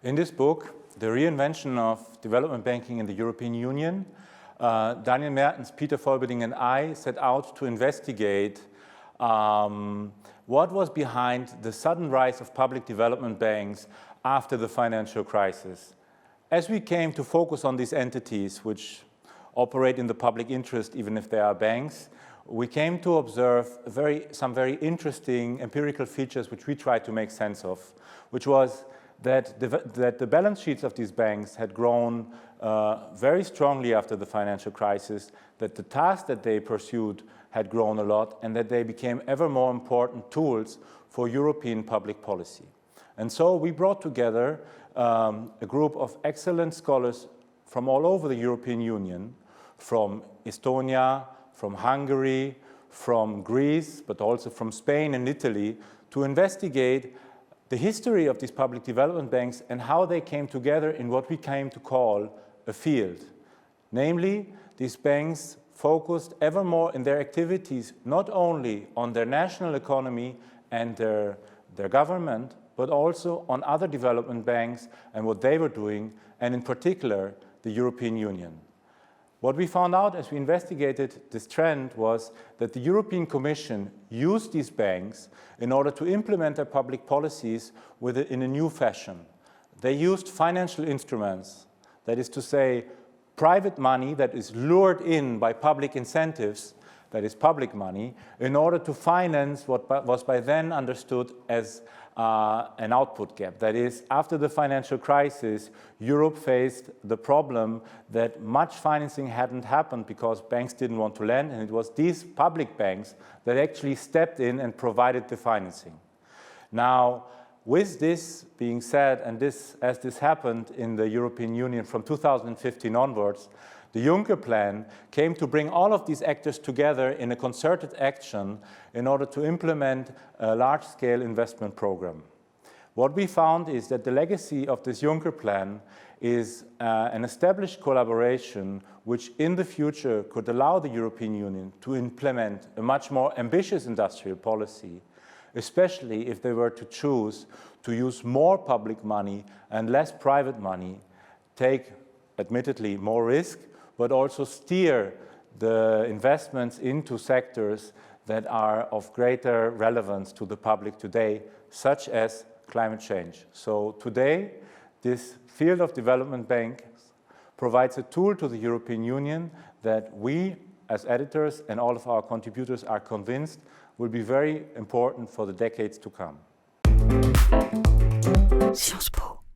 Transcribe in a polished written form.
In this book, The Reinvention of Development Banking in the European Union, Daniel Mertens, Peter Volberding and I set out to investigate what was behind the sudden rise of public development banks after the financial crisis. As we came to focus on these entities which operate in the public interest even if they are banks, we came to observe some very interesting empirical features which we tried to make sense of, which was that the balance sheets of these banks had grown very strongly after the financial crisis, that the tasks that they pursued had grown a lot, and that they became ever more important tools for European public policy. And so we brought together a group of excellent scholars from all over the European Union, from Estonia, from Hungary, from Greece, but also from Spain and Italy, to investigate the history of these public development banks and how they came together in what we came to call a field. Namely, these banks focused ever more in their activities not only on their national economy and their government, but also on other development banks and what they were doing, and in particular, the European Union. What we found out as we investigated this trend was that the European Commission used these banks in order to implement their public policies in a new fashion. They used financial instruments, that is to say, private money that is lured in by public incentives, that is public money, in order to finance what was by then understood as an output gap. That is, after the financial crisis, Europe faced the problem that much financing hadn't happened because banks didn't want to lend, and it was these public banks that actually stepped in and provided the financing. Now, with this being said, and as this happened in the European Union from 2015 onwards, the Juncker plan came to bring all of these actors together in a concerted action in order to implement a large-scale investment program. What we found is that the legacy of this Juncker plan is an established collaboration which in the future could allow the European Union to implement a much more ambitious industrial policy, especially if they were to choose to use more public money and less private money, take admittedly more risk, but also steer the investments into sectors that are of greater relevance to the public today, such as climate change. So today, this field of development banks provides a tool to the European Union that we, as editors and all of our contributors, are convinced will be very important for the decades to come.